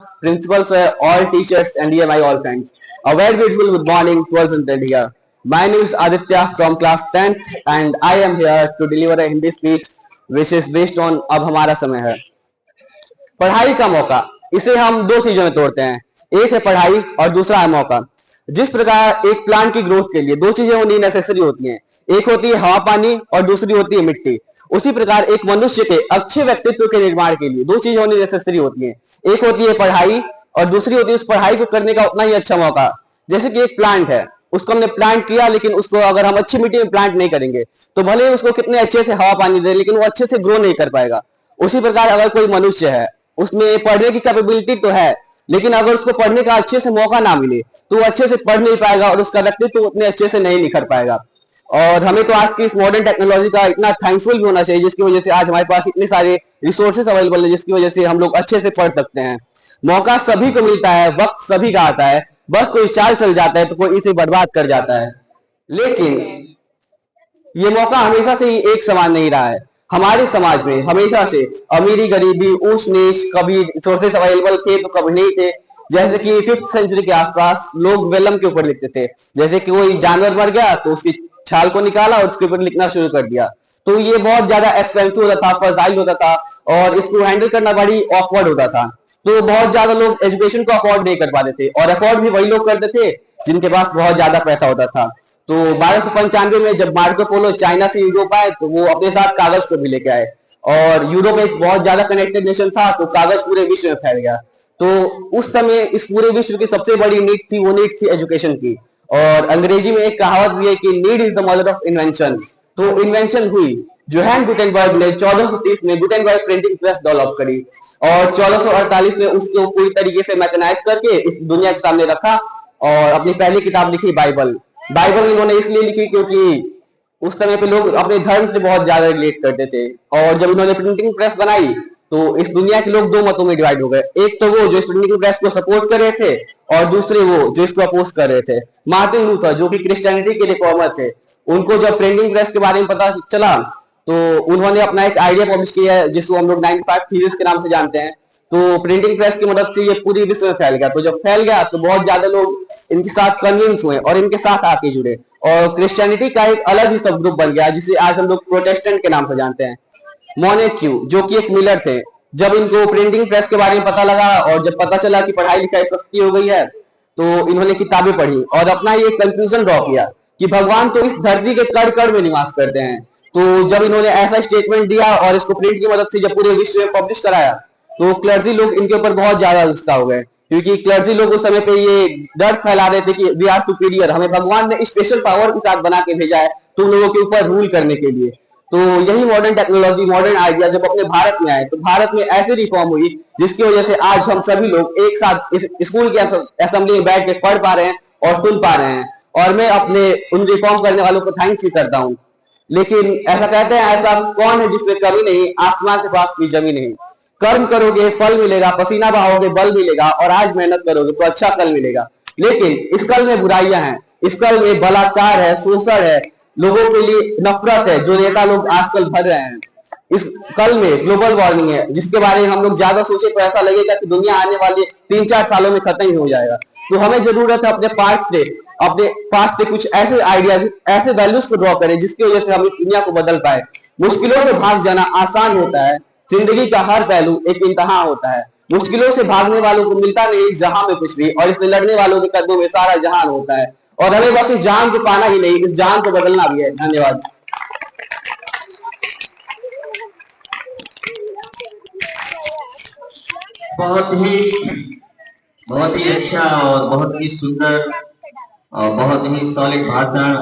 principals, all teachers, and dear my all friends. A very beautiful good morning to all present here. My name is Aditya from class 10th, and I am here to deliver a Hindi speech which is based on अब हमारा समय है। पढ़ाई का मौका, इसे हम दो चीजों में तोड़ते हैं। एक है पढ़ाई और दूसरा है मौका। जिस प्रकार एक प्लांट की ग्रोथ के लिए दो चीजें होनी नेसेसरी होती हैं, एक होती है हवा पानी और दूसरी होती है मिट्टी। उसी प्रकार एक मनुष्य के अच्छे व्यक्तित्व के निर्माण के लिए दो चीजें होनी नेसेसरी होती हैं, एक होती है पढ़ाई और दूसरी होती है उस पढ़ाई को करने का उतना ही अच्छा मौका। जैसे कि एक प्लांट है, उसको हमने प्लांट किया, लेकिन उसको अगर हम अच्छी मिट्टी में प्लांट नहीं करेंगे तो भले ही उसको कितने अच्छे से हवा पानी दे, लेकिन वो अच्छे से ग्रो नहीं कर पाएगा। उसी प्रकार अगर कोई मनुष्य है, उसमें पढ़ने की कैपेबिलिटी तो है, लेकिन अगर उसको पढ़ने का अच्छे से मौका ना मिले तो वो अच्छे से पढ़ नहीं पाएगा और उसका व्यक्तित्व तो उतने अच्छे से नहीं निखर पाएगा। और हमें तो आज की इस मॉडर्न टेक्नोलॉजी का इतना थैंक्सफुल भी होना चाहिए, जिसकी वजह से आज हमारे पास इतने सारे रिसोर्सेस अवेलेबल है, जिसकी वजह से हम लोग अच्छे से पढ़ सकते हैं। मौका सभी को मिलता है, वक्त सभी का आता है, बस कोई चाल चल जाता है तो कोई इसे बर्बाद कर जाता है। लेकिन ये मौका हमेशा से ही एक समान नहीं रहा है। हमारे समाज में हमेशा से अमीरी गरीबी ऊंच नीच, कभी सोर्सेस अवेलेबल थे तो कभी नहीं थे। जैसे कि 5th सेंचुरी के आसपास लोग वेलम के ऊपर लिखते थे। जैसे कि कोई जानवर मर गया तो उसकी छाल को निकाला और उसके ऊपर लिखना शुरू कर दिया। तो ये बहुत ज्यादा एक्सपेंसिव होता था, फजाइल होता था और इसको हैंडल करना बड़ी ऑकवर्ड होता था। तो बहुत ज्यादा लोग एजुकेशन को अफोर्ड नहीं कर पाते थे, और अफोर्ड भी वही लोग करते थे जिनके पास बहुत ज्यादा पैसा होता था। तो 1295 में जब मार्को पोलो चाइना से यूरोप आए तो वो अपने साथ कागज को भी लेके आए, और यूरोप एक बहुत ज्यादा कनेक्टेड नेशन था तो कागज पूरे विश्व में फैल गया। तो उस समय इस पूरे विश्व की सबसे बड़ी नीड थी, वो नीड थी एजुकेशन की। और अंग्रेजी में एक कहावत भी है कि need is the mother of invention. तो इन्वेंशन हुई। जोहान गुटेनबर्ग ने 1430 में गुटेनबर्ग प्रिंटिंग प्रेस डेवलप करी, और 1448 में उसको पूरी तरीके से मैकेनाइज करके इस दुनिया के सामने रखा और अपनी पहली किताब लिखी, बाइबल। बाइबल इन्होंने इसलिए लिखी क्योंकि उस समय पे लोग अपने धर्म से बहुत ज्यादा रिलेट करते थे। और जब इन्होंने प्रिंटिंग प्रेस बनाई तो इस दुनिया के लोग दो मतों में डिवाइड हो गए। एक तो वो जो इस प्रिंटिंग प्रेस को सपोर्ट कर रहे थे, और दूसरे वो जो इसको अपोज कर रहे थे। मार्टिन लूथर जो कि क्रिश्चियनिटी के रिफॉर्मर थे, उनको जब प्रिंटिंग प्रेस के बारे में पता चला तो उन्होंने अपना एक आइडिया पब्लिश किया है, जिसको हम लोग 95 थीसिस के नाम से जानते हैं। तो प्रिंटिंग प्रेस की मदद से ये पूरी विश्व में फैल गया। तो जब फैल गया तो बहुत ज्यादा लोग इनके साथ कन्विंस हुए और इनके साथ आके जुड़े, और क्रिश्चियनिटी का एक अलग ही सब ग्रुप बन गया जिसे आज हम लोग प्रोटेस्टेंट के नाम से जानते हैं। मोनेक्यू जो कि एक मिलर थे, जब इनको प्रिंटिंग प्रेस के बारे में पता लगा और जब पता चला कि पढ़ाई लिखाई सस्ती हो गई है, तो इन्होंने किताबें पढ़ी और अपना ये कंक्लूजन ड्रॉ किया कि भगवान तो इस धरती के कण कण में निवास करते हैं। तो जब इन्होंने ऐसा स्टेटमेंट दिया और इसको प्रिंट की मदद से जब पूरे विश्व में पब्लिश कराया, तो क्लर्जी लोग इनके ऊपर बहुत ज्यादा गुस्सा हो गए, क्योंकि क्लर्जी लोग उस समय पे ये डर फैला रहे थे कि वी आर सुपीरियर, हमें भगवान ने स्पेशल पावर के साथ बना के भेजा है तुम लोगों के ऊपर रूल करने के लिए। तो यही मॉडर्न टेक्नोलॉजी, मॉडर्न आइडिया जब अपने भारत में आए तो भारत में ऐसी रिफॉर्म हुई जिसकी वजह से आज हम सभी लोग एक साथ इस स्कूल की असेंबली में बैठ के पढ़ पा रहे हैं और सुन पा रहे हैं। और मैं अपने उन रिफॉर्म करने वालों को थैंक्स भी करता हूँ। लेकिन ऐसा कहते हैं, ऐसा कौन है जिसमें कमी नहीं, आसमान के पास भी जमी नहीं। कर्म करोगे फल मिलेगा, पसीना बहाओगे बल मिलेगा, और आज मेहनत करोगे तो अच्छा कल मिलेगा। लेकिन इस कल में बुराइयां हैं, इस कल में बलात्कार है, शोषण है, लोगों के लिए नफरत है जो नेता लोग आजकल भर रहे हैं। इस कल में ग्लोबल वार्मिंग है जिसके बारे में हम लोग ज्यादा सोचे तो ऐसा लगेगा कि दुनिया आने वाले 3-4 सालों में खत्म ही हो जाएगा। तो हमें जरूरत है अपने पास्ट से कुछ ऐसे आइडियाज, ऐसे वैल्यूज को ड्रॉ करें जिसकी वजह से हम इस दुनिया को बदल पाए। मुश्किलों से भाग जाना आसान होता है, जिंदगी का हर पहलू एक इम्तहान होता है। मुश्किलों से भागने वालों को मिलता नहीं इस जहां में कुछ भी, और इससे लड़ने वालों के कदमों में सारा जहान होता है। और हमें बस इस जान को पाना ही नहीं, इस जान को बदलना भी है। धन्यवाद। बहुत ही बहुत ही अच्छा और बहुत ही सुंदर और बहुत ही सॉलिड भाषण